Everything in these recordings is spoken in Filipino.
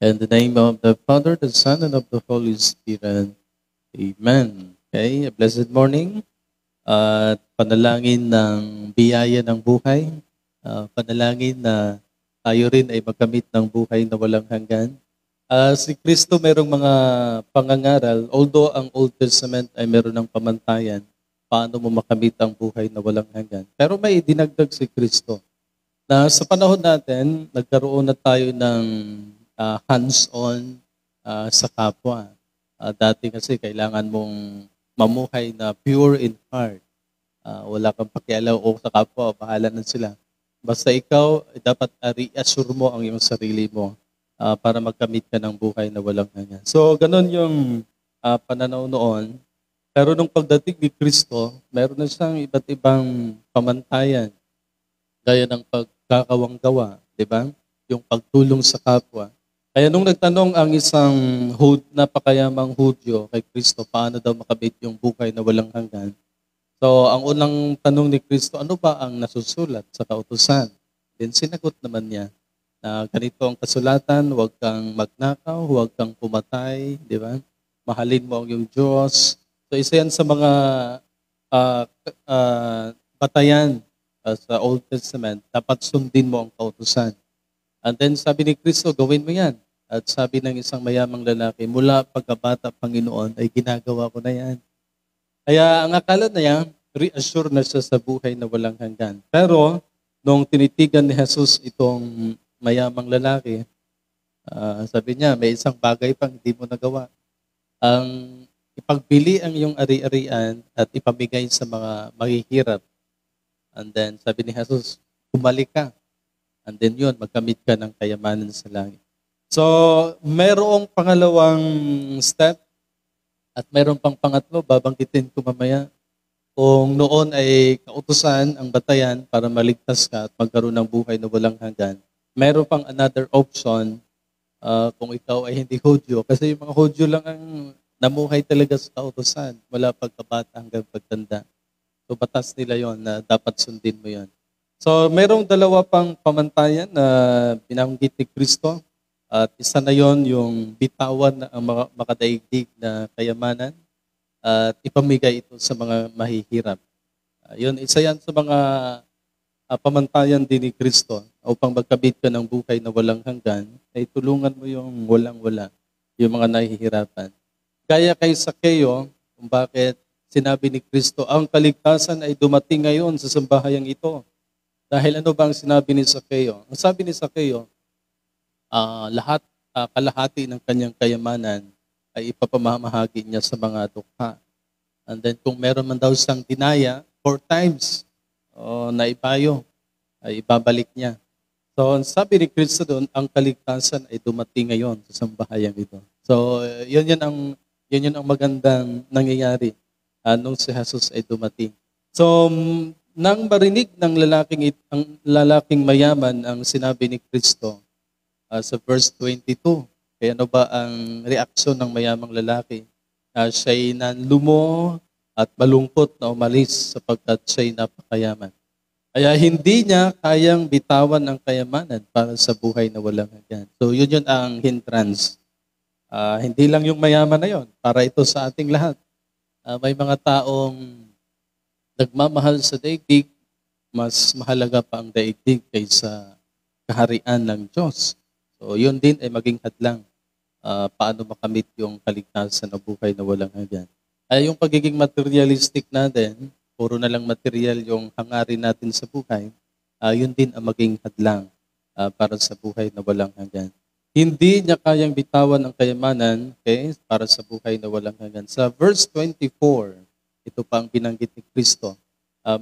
In the name of the Father, the Son, and of the Holy Spirit. Amen. Okay, a blessed morning. At panalangin ng biyaya ng buhay. Panalangin na tayo rin ay magkamit ng buhay na walang hanggan. Si Kristo mayroong mga pangangaral, although ang Old Testament ay meron ng pamantayan, paano mo makamit ang buhay na walang hanggan. Pero may dinagdag si Kristo na sa panahon natin, nagkaroon na tayo ng hands-on sa kapwa. Dati kasi kailangan mong mamuhay na pure in heart. Wala kang pakialaw o sa kapwa, bahala na sila. Basta ikaw, dapat reassure mo ang iyong sarili mo para magkamit ka ng buhay na walang hanggan. So, ganun yung pananaw noon. Pero nung pagdating ni Kristo, meron na siyang iba't ibang pamantayan. Gaya ng pagkakawang-gawa, di ba? Yung pagtulong sa kapwa. Kaya nung nagtanong ang isang napakayamang Hudyo kay Kristo, paano daw makamit yung buhay na walang hanggan? So, ang unang tanong ni Kristo, ano ba ang nasusulat sa kautusan? Then sinagot naman niya na ganito ang kasulatan, huwag kang magnakaw, huwag kang pumatay, di ba? Mahalin mo ang iyong Diyos. So, isa yan sa mga batayan sa Old Testament, dapat sundin mo ang kautusan. And then sabi ni Kristo, gawin mo yan. At sabi ng isang mayamang lalaki, mula pagkabata, Panginoon, ay ginagawa ko na yan. Kaya ang akala na yan, reassure na siya sa buhay na walang hanggan. Pero, nung tinitigan ni Jesus itong mayamang lalaki, sabi niya, may isang bagay pang hindi mo nagawa. Ang ipagbili ang iyong ari-arian at ipamigay sa mga mahihirap. And then, sabi ni Jesus, bumalik ka. And then yun, magkamit ka ng kayamanan sa langit. So, mayroong pangalawang step at mayroong pang pangatlo, babanggitin ko mamaya. Kung noon ay kautusan ang batayan para maligtas ka at magkaroon ng buhay na walang hanggan, mayroon pang another option kung ikaw ay hindi Hudyo. Kasi yung mga Hudyo lang ang namuhay talaga sa kautusan mula pagkabata hanggang pagtanda. So, batas nila yon na dapat sundin mo yon. So, mayroong dalawa pang pamantayan na binanggit ni Kristo. At isa na yon yung bitawan na ang makadaigdig na kayamanan at ipamigay ito sa mga mahihirap. Yun, isa yan sa mga pamantayan din ni Kristo upang magkabit ka ng buhay na walang hanggan, ay tulungan mo yung walang-wala, yung mga nahihirapan. Gaya kay Sakeo, kung bakit sinabi ni Kristo, ang kaligtasan ay dumating ngayon sa sambahayang ito. Dahil ano ba ang sinabi ni Sakeo? Ang sabi ni Sakeo, kalahati ng kanyang kayamanan ay ipapamamahagi niya sa mga dukha. And then kung meron man daw siyang dinaya, 4 times na ipayo, ay ibabalik niya. So sabi ni Kristo doon, ang kaligtasan ay dumating ngayon sa sambahayang ito. So yun ang magandang nangyayari nung si Jesus ay dumating. So nang marinig ng lalaking mayaman ang sinabi ni Kristo, sa verse 22. Kaya ano ba ang reaksyon ng mayamang lalaki? Siya'y nanlumo at malungkot na umalis sapagkat siya'y napakayaman. Kaya hindi niya kayang bitawan ang kayamanan para sa buhay na walang hanggan. So yun ang hindrance. Hindi lang yung mayaman na yon, para ito sa ating lahat. May mga taong nagmamahal sa daigdig, mas mahalaga pa ang daigdig kaysa kaharian ng Diyos. So, yun din ay maging hadlang paano makamit yung kaligtasan na buhay na walang hanggan. Ay yung pagiging materialistic natin, puro na lang material yung hangarin natin sa buhay, yun din ang maging hadlang para sa buhay na walang hanggan. Hindi niya kayang bitawan ang kayamanan para sa buhay na walang hanggan. Sa verse 24, ito pa ang binanggit ni Kristo.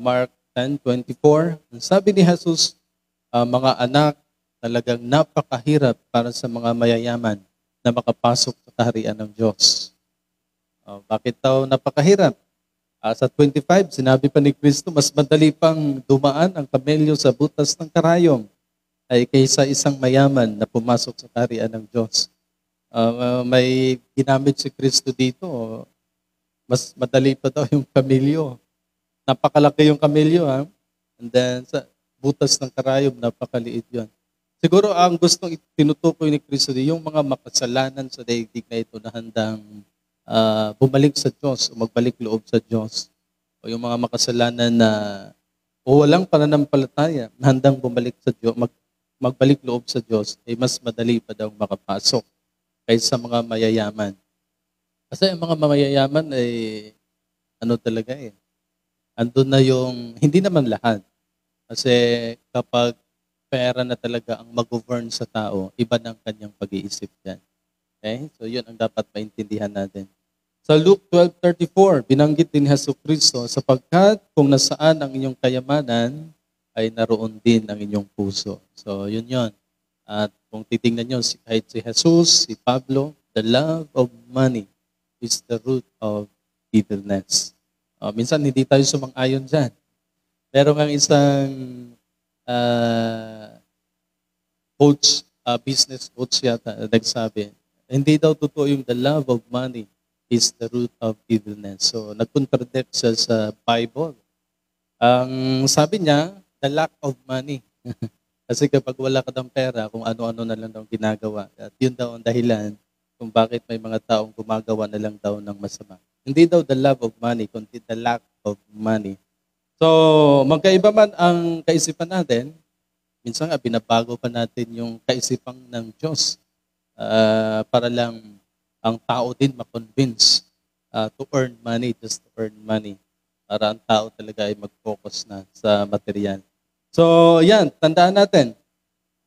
Mark 10:24, sabi ni Jesus, mga anak, talagang napakahirap para sa mga mayayaman na makapasok sa kaharian ng Diyos. Bakit daw napakahirap? Sa 25, sinabi pa ni Kristo, mas madali pang dumaan ang kamelyo sa butas ng karayom ay kaysa isang mayaman na pumasok sa kaharian ng Diyos. May ginamit si Kristo dito, mas madali pa daw yung kamelyo. Napakalaki yung kamelyo, And then sa butas ng karayom, napakaliit yun. Siguro ang gustong tinutukoy ni Kristo yung mga makasalanan sa daigdig na ito na handang bumalik sa Diyos o magbalik loob sa Diyos. O yung mga makasalanan na o walang pananampalataya na handang bumalik sa Diyos, magbalik loob sa Diyos, ay mas madali pa daw makapasok kaysa mga mayayaman. Kasi ang mga mayayaman ay ano talaga andun na yung, hindi naman lahat. Kasi kapag pera na talaga ang mag-govern sa tao, iba ng kanyang pag-iisip yan. Okay? So yun ang dapat maintindihan natin. Sa Luke 12:34, binanggit din ni Jesucristo, sapagkat kung nasaan ang inyong kayamanan, ay naroon din ang inyong puso. So yun yun. At kung titingnan nyo, kahit si Jesus, si Pablo, the love of money is the root of evilness. Minsan hindi tayo sumang-ayon dyan. Meron ang isang coach, business coach yata, nagsabi, hindi daw totoo yung the love of money is the root of evilness. So, nag-contradict siya sa Bible. Ang sabi niya, the lack of money. Kasi kapag wala ka ng pera, kung ano-ano na lang daw ginagawa. At yun daw ang dahilan kung bakit may mga taong gumagawa na lang daw ng masama. Hindi daw the love of money, kundi the lack of money. So, magkaiba man ang kaisipan natin, minsan nga binabago pa natin yung kaisipan ng Diyos para lang ang tao din ma-convince to earn money, just to earn money. Para ang tao talaga ay mag-focus na sa material. So, yan, tandaan natin.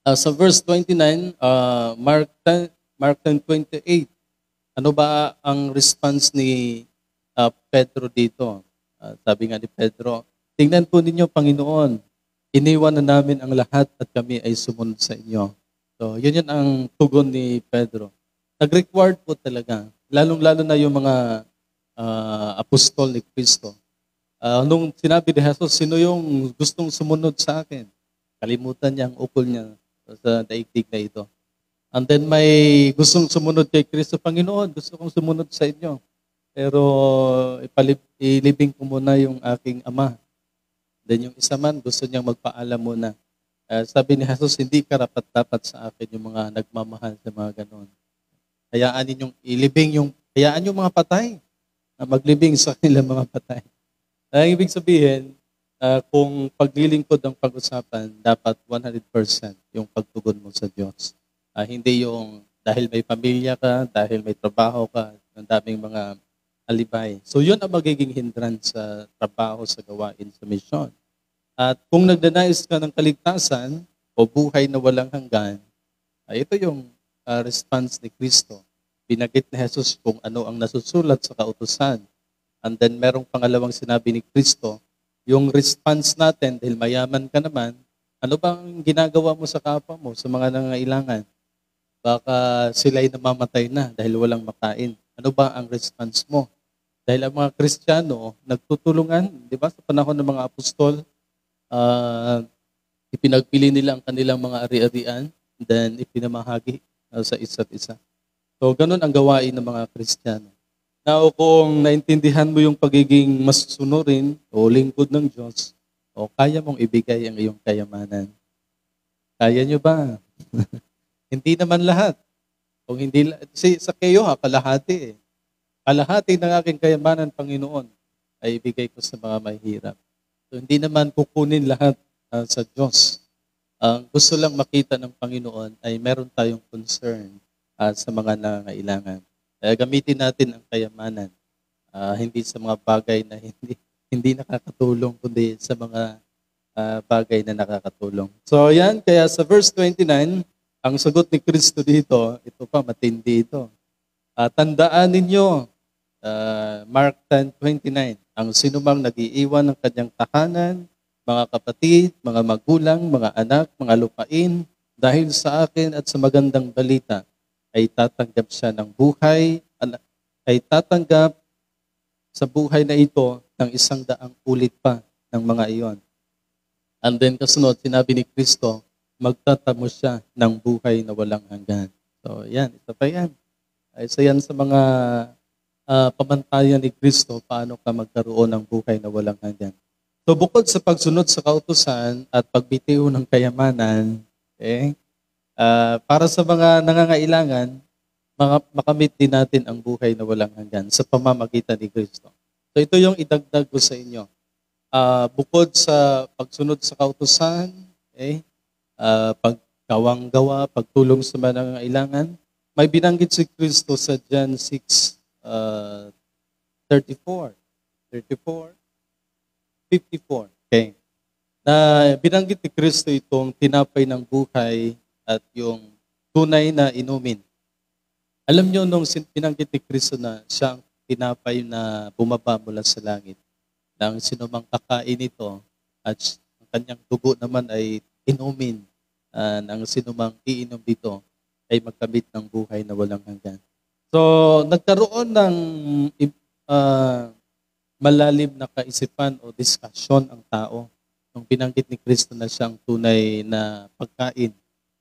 Sa verse 29, Mark 10:28, ano ba ang response ni Pedro dito? Sabi nga ni Pedro, tingnan po ninyo, Panginoon, iniwan na namin ang lahat at kami ay sumunod sa inyo. So, yun ang tugon ni Pedro. Nag-required po talaga, lalong-lalo na yung mga apostol ni Kristo. Nung sinabi ni Jesus, sino yung gustong sumunod sa akin? Kalimutan niya ang ukol niya sa daigdig na ito. And then may gustong sumunod kay Kristo, Panginoon, gusto kong sumunod sa inyo. Pero ilibing ko muna yung aking ama. Then yung isa man, gusto niyang magpaalam muna. Sabi ni Jesus, hindi karapat-dapat sa akin yung mga nagmamahal sa mga ganon. Hayaan yung mga patay na maglibing sa kanilang mga patay. Ang ibig sabihin, kung paglilingkod ang pag-usapan, dapat 100% yung pagtugon mo sa Diyos. Hindi yung dahil may pamilya ka, dahil may trabaho ka, ang daming mga alibay. So yun ang magiging hindrance sa trabaho, sa gawain, sa misyon. At kung nagdanais ka ng kaligtasan o buhay na walang hanggan, ito yung response ni Kristo. Binagit ni Jesus kung ano ang nasusulat sa kautusan. And then merong pangalawang sinabi ni Kristo, yung response natin, dahil mayaman ka naman, ano bang ginagawa mo sa kapwa mo, sa mga nangangailangan? Baka sila'y namamatay na dahil walang makain. Ano ba ang response mo? Dahil ang mga Kristiyano, nagtutulungan, di ba, sa panahon ng mga apostol, ipinagpili nila ang kanilang mga ari-arian, then ipinamahagi sa isa't isa. So, ganun ang gawain ng mga Kristiyano. Now, kung naintindihan mo yung pagiging masusunurin o lingkod ng Diyos, o kaya mong ibigay ang iyong kayamanan. Kaya nyo ba? Hindi naman lahat. Kung hindi, sa kayo kalahati. Kalahati ng aking kayamanan, Panginoon, ay ibigay ko sa mga mahihirap. So, hindi naman kukunin lahat sa Diyos. Ang gusto lang makita ng Panginoon ay meron tayong concern sa mga nangangailangan. Kaya gamitin natin ang kayamanan, hindi sa mga bagay na hindi nakakatulong, kundi sa mga bagay na nakakatulong. So yan, kaya sa verse 29, ang sagot ni Kristo dito, ito pa, matindi ito. Tandaan ninyo, Mark 10:29, ang sinumang nag-iiwan ng kanyang tahanan, mga kapatid, mga magulang, mga anak, mga lupain, dahil sa akin at sa magandang balita, ay tatanggap siya ng buhay, ay tatanggap sa buhay na ito ng 100 ulit pa ng mga iyon. And then kasunod, sinabi ni Kristo, magtatamo siya ng buhay na walang hanggan. So yan, ito pa yan. Isa yan sa mga pamantayan ni Kristo, paano ka magkaroon ng buhay na walang hanggan. So bukod sa pagsunod sa kautusan at pagbitiw ng kayamanan, Para sa mga nangangailangan, makamit din natin ang buhay na walang hanggan sa pamamagitan ni Kristo. So ito yung idagdag ko sa inyo. Bukod sa pagsunod sa kautusan, pagkawang-gawa, pagtulong sa mga nangangailangan, may binanggit si Kristo sa John 6, 34, 54. Okay. Na binanggit ni Kristo itong tinapay ng buhay at yung tunay na inumin. Alam nyo, nung binanggit ni Kristo na siya ang tinapay na bumaba mula sa langit, nang sinumang kakain ito at ang kanyang dugo naman ay inumin, nang sinumang iinom dito ay magkamit ng buhay na walang hanggan. So, nagkaroon ng malalim na kaisipan o diskusyon ang tao nung binanggit ni Kristo na siyang tunay na pagkain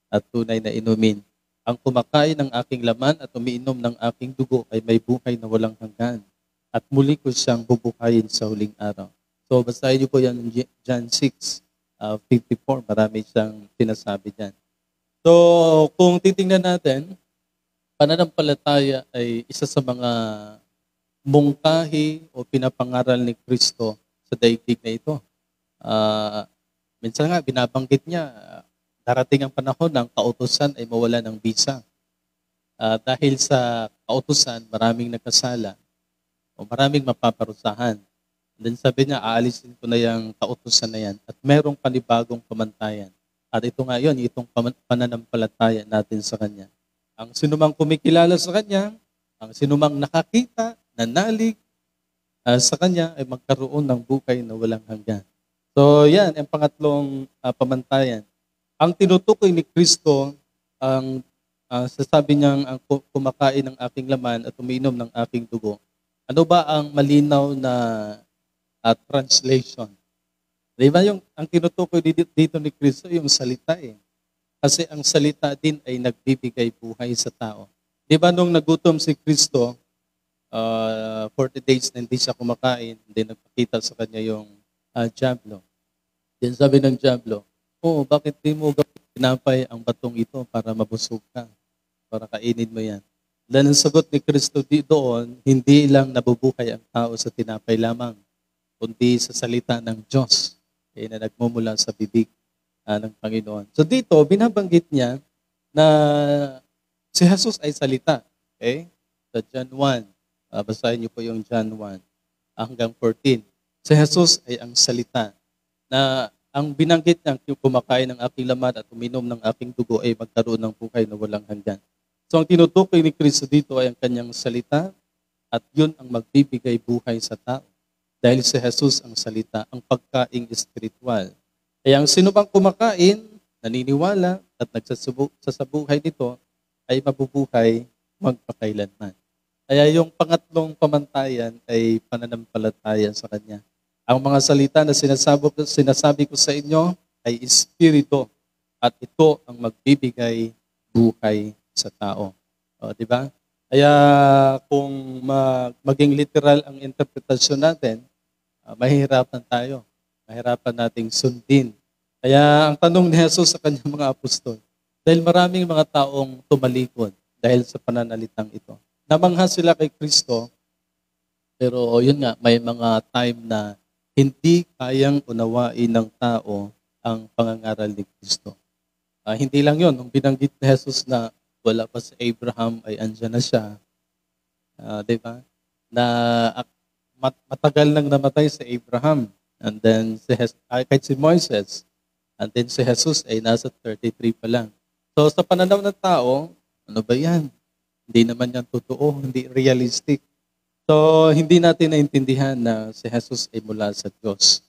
at tunay na inumin. Ang kumakain ng aking laman at umiinom ng aking dugo ay may buhay na walang hanggan. At muli ko siyang bubuhayin sa huling araw. So, basahin niyo po yan John 6, 54. Marami siyang sinasabi dyan. So, kung titingnan natin, pananampalataya ay isa sa mga mungkahi o pinapangaral ni Kristo sa daigdig na ito. Minsan nga, binabanggit niya, darating ang panahon ng kautusan ay mawala ng bisa. Dahil sa kautusan, maraming nagkasala o maraming mapaparusahan. And then sabi niya, aalisin ko na yung kautusan na yan at merong panibagong pamantayan. At ito nga yun, itong pananampalataya natin sa Kanya. Ang sinumang kumikilala sa Kanya, ang sinumang nakakita, nanalig sa Kanya ay magkaroon ng buhay na walang hanggan. So yan, ang pangatlong pamantayan. Ang tinutukoy ni Kristo, ang sasabi niyang ang kumakain ng aking laman at umiinom ng aking dugo. Ano ba ang malinaw na translation? Di ba ang tinutukoy dito ni Kristo, yung salita eh. Kasi ang salita din ay nagbibigay buhay sa tao. Di ba nung nagutom si Kristo, 40 days na hindi siya kumakain, hindi nagpakita sa kanya yung diablo. Then sabi ng diablo, bakit di mo pinapay ang batong ito para mabusog ka? Para kainin mo yan. Dahil ang sagot ni Kristo doon, hindi lang nabubuhay ang tao sa tinapay lamang, kundi sa salita ng Diyos na nagmumula sa bibig ng Panginoon. So dito, binabanggit niya na si Jesus ay salita. Okay? Sa John 1, basahin niyo po yung John 1 hanggang 14. Si Jesus ay ang salita na ang binanggit niya, kumakain ng aking laman at uminom ng aking dugo ay magkaroon ng buhay na walang hanggan. So ang tinutukoy ni Kristo dito ay ang kanyang salita at yun ang magbibigay buhay sa tao. Dahil si Jesus ang salita, ang pagkaing espiritual. Kaya ang sino bang kumakain, naniniwala at nagsasabuhay nito ay mabubuhay magpakailanman. Kaya yung pangatlong pamantayan ay pananampalataya sa Kanya. Ang mga salita na sinasabi ko sa inyo ay espiritu at ito ang magbibigay buhay sa tao. Di ba? Kaya kung maging literal ang interpretasyon natin, mahihirapan tayo. Mahirapan nating sundin. Kaya ang tanong ni Jesus sa kanyang mga apostol, dahil maraming mga taong tumalikod dahil sa pananalitang ito. Namangha sila kay Kristo, pero yun nga, may mga time na hindi kayang unawain ng tao ang pangangaral ni Kristo. Hindi lang yun, nung binanggit ni Jesus na wala pa si Abraham ay andyan na siya. Di ba? Na matagal nang namatay si Abraham. And then kahit si Moises. And then si Jesus ay nasa 33 pa lang. So sa pananaw ng tao, ano ba yan? Hindi naman yan totoo, hindi realistic. So hindi natin naintindihan na si Jesus ay mula sa Diyos,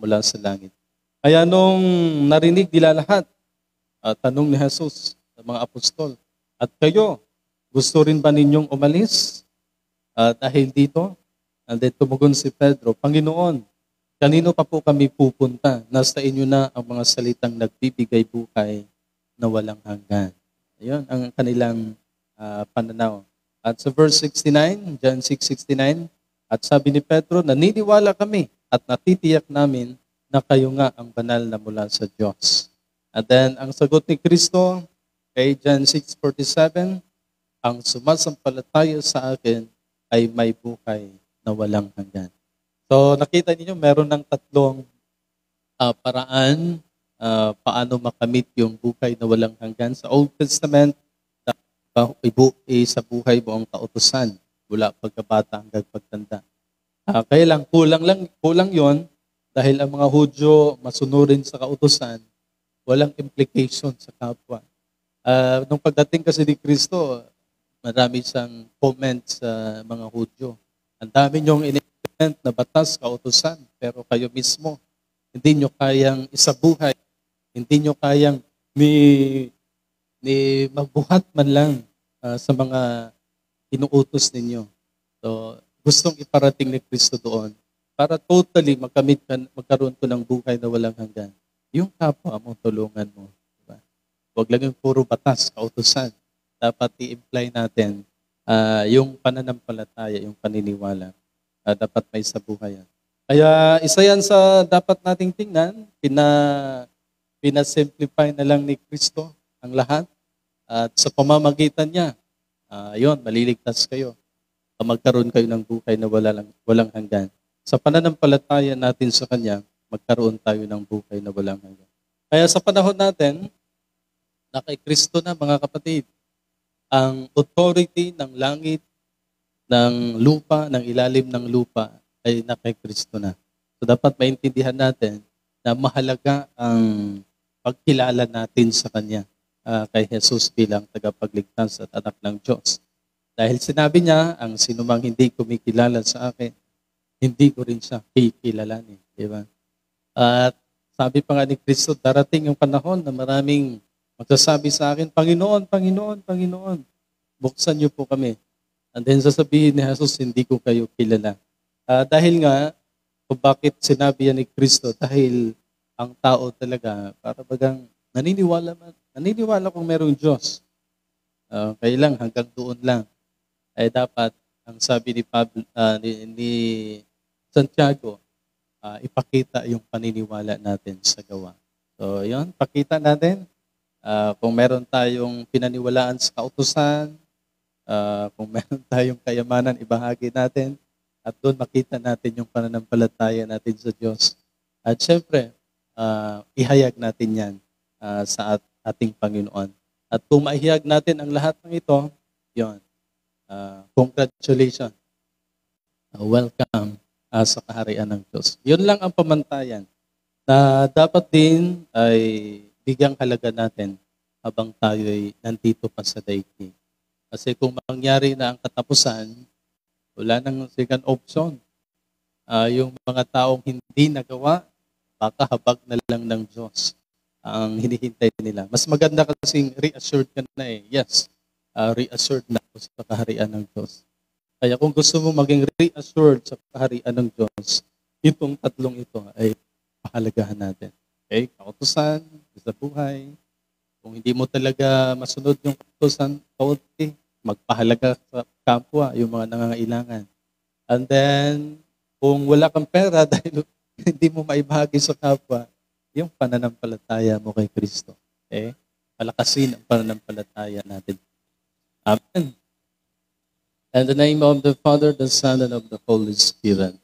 mula sa langit. Kaya nung narinig nila lahat, tanong ni Jesus sa mga apostol, at kayo, gusto rin ba ninyong umalis dahil dito? And then tumugon si Pedro, Panginoon, kanino pa po kami pupunta? Nasa inyo na ang mga salitang nagbibigay buhay na walang hanggan. Ayun ang kanilang pananaw. At sa verse 69, John 6:69, at sabi ni Pedro, naniniwala kami at natitiyak namin na kayo nga ang banal na mula sa Diyos. At then, ang sagot ni Kristo, Okay, John 6:47, ang sumasampalataya sa akin ay may buhay na walang hanggan. So nakita niyo meron ng tatlong paraan paano makamit yung buhay na walang hanggan. Sa Old Testament, sa buhay buong kautusan mula pagkabata hanggang pagtanda. Kaya lang, kulang yon dahil ang mga Hudyo masunurin sa kautusan, walang implication sa kapwa. Nung pagdating kasi ni Kristo, marami siyang comment sa mga Hudyo. Ang dami niyong in-implement na batas, kautusan, pero kayo mismo, hindi niyo kayang isabuhay, hindi niyo kayang ni magbuhat man lang sa mga inuutos ninyo. So, gustong iparating ni Kristo doon para totally magkaroon ko ng buhay na walang hanggan. Yung kapwa mo, tulungan mo. Diba? Huwag lang yung puro batas, kautusan. Dapat i-imply natin yung pananampalataya, yung paniniwala. Dapat may sabuhayan. Kaya isa yan sa dapat nating tingnan. Pinasimplify na lang ni Kristo ang lahat. At sa pamamagitan niya, maliligtas kayo. Magkaroon kayo ng buhay na walang hanggan. Sa pananampalataya natin sa Kanya, magkaroon tayo ng buhay na walang hanggan. Kaya sa panahon natin, na kay Kristo na mga kapatid, ang authority ng langit, ng lupa, ng ilalim ng lupa, ay na kay Kristo na. So dapat maintindihan natin na mahalaga ang pagkilala natin sa Kanya, kay Jesus bilang tagapagligtas at anak ng Diyos. Dahil sinabi niya, ang sinumang hindi kumikilala sa akin, hindi ko rin siya kikilalanin. Diba? At sabi pa nga ni Kristo, darating yung panahon na maraming magsasabi sa akin, Panginoon, Panginoon, Panginoon, buksan niyo po kami. And then sasabihin ni Jesus, hindi ko kayo kilala. Dahil nga, kung bakit sinabi yan ni Kristo, dahil ang tao talaga, para bagang naniniwala kung merong Diyos. Kaya lang, hanggang doon lang. Ay dapat, ang sabi ni ni Santiago, ipakita yung paniniwala natin sa gawa. So, yun, pakita natin. Kung meron tayong pinaniwalaan sa kautusan, kung meron tayong kayamanan, ibahagi natin. At doon makita natin yung pananampalataya natin sa Diyos. At syempre, ihayag natin yan sa ating Panginoon. At kung maihayag natin ang lahat ng ito, yun. Congratulations. Welcome sa kaharian ng Diyos. Yun lang ang pamantayan na dapat din ay bigyang halaga natin habang tayo ay nandito pa sa daigdig. Kasi kung mangyari na ang katapusan, wala nang second option. Yung mga taong hindi nagawa, baka habag na lang ng Diyos ang hinihintay nila. Mas maganda kasing reassured ka na eh. Yes, reassured na ako sa kaharian ng Diyos. Kaya kung gusto mo maging reassured sa kaharian ng Diyos, itong tatlong ito ay pahalagahan natin. Okay? Kautusan, sa buhay. Kung hindi mo talaga masunod yung kautusan, magpahalaga sa kapwa, yung mga nangangailangan. And then, kung wala kang pera dahil hindi mo maibahagi sa kapwa, yung pananampalataya mo kay Kristo. Okay? Palakasin ang pananampalataya natin. Amen. In the name of the Father, the Son, and of the Holy Spirit.